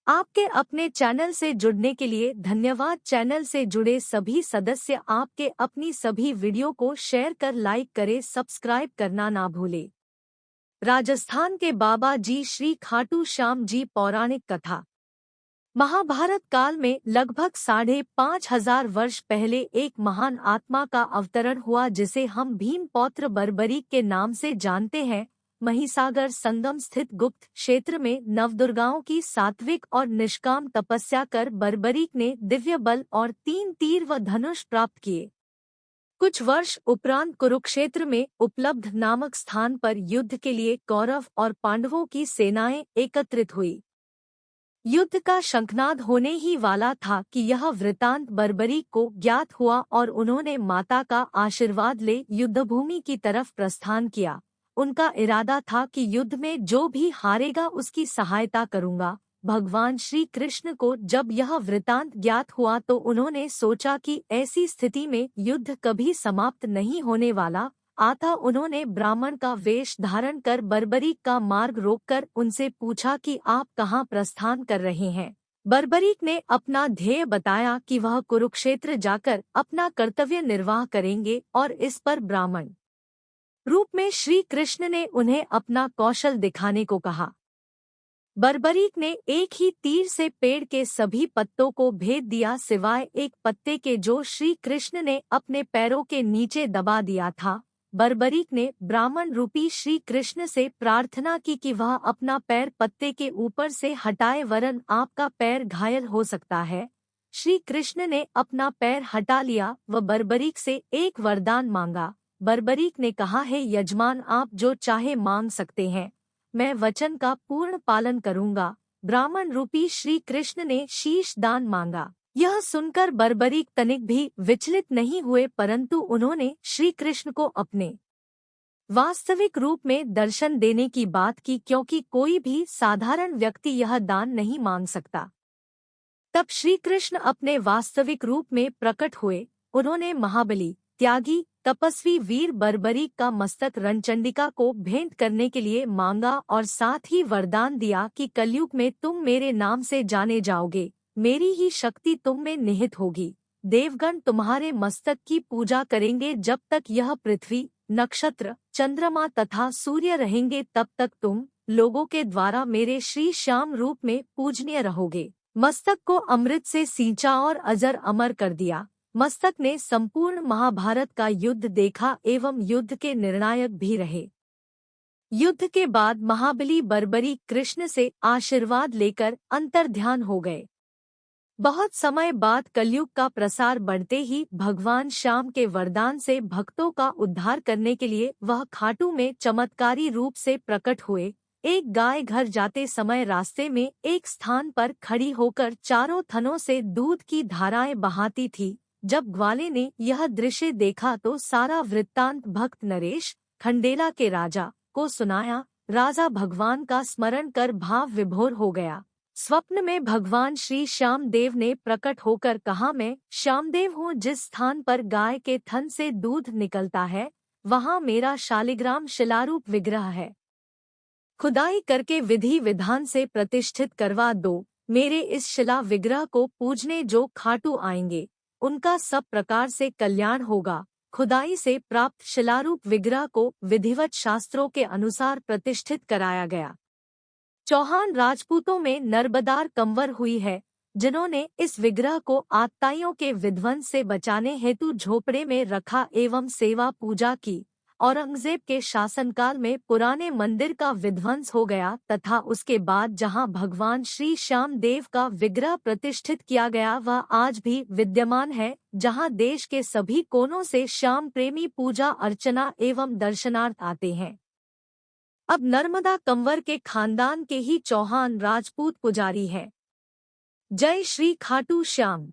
आपके अपने चैनल से जुड़ने के लिए धन्यवाद। चैनल से जुड़े सभी सदस्य आपके अपनी सभी वीडियो को शेयर कर लाइक करें, सब्सक्राइब करना ना भूलें। राजस्थान के बाबा जी श्री खाटू श्याम जी पौराणिक कथा। महाभारत काल में लगभग 5,500 वर्ष पहले एक महान आत्मा का अवतरण हुआ जिसे हम भीम पौत्र बर्बरीक के नाम से जानते हैं। महिसागर संगम स्थित गुप्त क्षेत्र में नवदुर्गाओं की सात्विक और निष्काम तपस्या कर बर्बरीक ने दिव्य बल और 3 तीर व धनुष प्राप्त किए। कुछ वर्ष उपरांत कुरुक्षेत्र में उपलब्ध नामक स्थान पर युद्ध के लिए कौरव और पांडवों की सेनाएं एकत्रित हुई। युद्ध का शंखनाद होने ही वाला था कि यह वृतांत बर्बरीक को ज्ञात हुआ और उन्होंने माता का आशीर्वाद ले युद्धभूमि की तरफ प्रस्थान किया। उनका इरादा था कि युद्ध में जो भी हारेगा उसकी सहायता करूंगा। भगवान श्री कृष्ण को जब यह वृतांत ज्ञात हुआ तो उन्होंने सोचा कि ऐसी स्थिति में युद्ध कभी समाप्त नहीं होने वाला। अतः उन्होंने ब्राह्मण का वेश धारण कर बर्बरीक का मार्ग रोककर उनसे पूछा कि आप कहाँ प्रस्थान कर रहे हैं। बर्बरीक ने अपना ध्येय बताया कि वह कुरुक्षेत्र जाकर अपना कर्तव्य निर्वाह करेंगे और इस पर ब्राह्मण रूप में श्री कृष्ण ने उन्हें अपना कौशल दिखाने को कहा। बर्बरीक ने एक ही तीर से पेड़ के सभी पत्तों को भेद दिया सिवाय एक पत्ते के जो श्री कृष्ण ने अपने पैरों के नीचे दबा दिया था। बर्बरीक ने ब्राह्मण रूपी श्री कृष्ण से प्रार्थना की कि वह अपना पैर पत्ते के ऊपर से हटाए वरन आपका पैर घायल हो सकता है। श्री कृष्ण ने अपना पैर हटा लिया व बर्बरीक से एक वरदान मांगा। बर्बरीक ने कहा, है यजमान, आप जो चाहे मांग सकते हैं, मैं वचन का पूर्ण पालन करूंगा। ब्राह्मण रूपी श्री कृष्ण ने शीश दान मांगा। यह सुनकर बर्बरीक तनिक भी विचलित नहीं हुए परंतु उन्होंने श्री कृष्ण को अपने वास्तविक रूप में दर्शन देने की बात की क्योंकि कोई भी साधारण व्यक्ति यह दान नहीं मांग सकता। तब श्री कृष्ण अपने वास्तविक रूप में प्रकट हुए। उन्होंने महाबली, त्यागी, तपस्वी वीर बर्बरीक का मस्तक रणचंडिका को भेंट करने के लिए मांगा और साथ ही वरदान दिया कि कलयुग में तुम मेरे नाम से जाने जाओगे, मेरी ही शक्ति तुम में निहित होगी। देवगण तुम्हारे मस्तक की पूजा करेंगे जब तक यह पृथ्वी, नक्षत्र, चंद्रमा तथा सूर्य रहेंगे तब तक तुम लोगों के द्वारा मेरे श्री श्याम रूप में पूजनीय रहोगे। मस्तक को अमृत से सींचा और अजर अमर कर दिया। मस्तक ने संपूर्ण महाभारत का युद्ध देखा एवं युद्ध के निर्णायक भी रहे। युद्ध के बाद महाबली बर्बरीक कृष्ण से आशीर्वाद लेकर अंतर्ध्यान हो गए। बहुत समय बाद कलयुग का प्रसार बढ़ते ही भगवान श्याम के वरदान से भक्तों का उद्धार करने के लिए वह खाटू में चमत्कारी रूप से प्रकट हुए। एक गाय घर जाते समय रास्ते में एक स्थान पर खड़ी होकर चारों थनों से दूध की धाराएं बहाती थी। जब ग्वाले ने यह दृश्य देखा तो सारा वृत्तांत भक्त नरेश, खंडेला के राजा, को सुनाया। राजा भगवान का स्मरण कर भाव विभोर हो गया। स्वप्न में भगवान श्री श्यामदेव ने प्रकट होकर कहा, मैं श्यामदेव हूँ। जिस स्थान पर गाय के थन से दूध निकलता है वहाँ मेरा शालिग्राम शिलारूप विग्रह है। खुदाई करके विधि विधान से प्रतिष्ठित करवा दो। मेरे इस शिला विग्रह को पूजने जो खाटू आएंगे उनका सब प्रकार से कल्याण होगा। खुदाई से प्राप्त शिलारूप विग्रह को विधिवत शास्त्रों के अनुसार प्रतिष्ठित कराया गया। चौहान राजपूतों में नर्बदार कंवर हुई है जिन्होंने इस विग्रह को आतताइयों के विध्वंस से बचाने हेतु झोपड़े में रखा एवं सेवा पूजा की। औरंगजेब के शासनकाल में पुराने मंदिर का विध्वंस हो गया तथा उसके बाद जहां भगवान श्री श्यामदेव का विग्रह प्रतिष्ठित किया गया वह आज भी विद्यमान है, जहां देश के सभी कोनों से श्याम प्रेमी पूजा अर्चना एवं दर्शनार्थ आते हैं। अब नर्मदा कंवर के खानदान के ही चौहान राजपूत पुजारी हैं। जय श्री खाटू श्याम।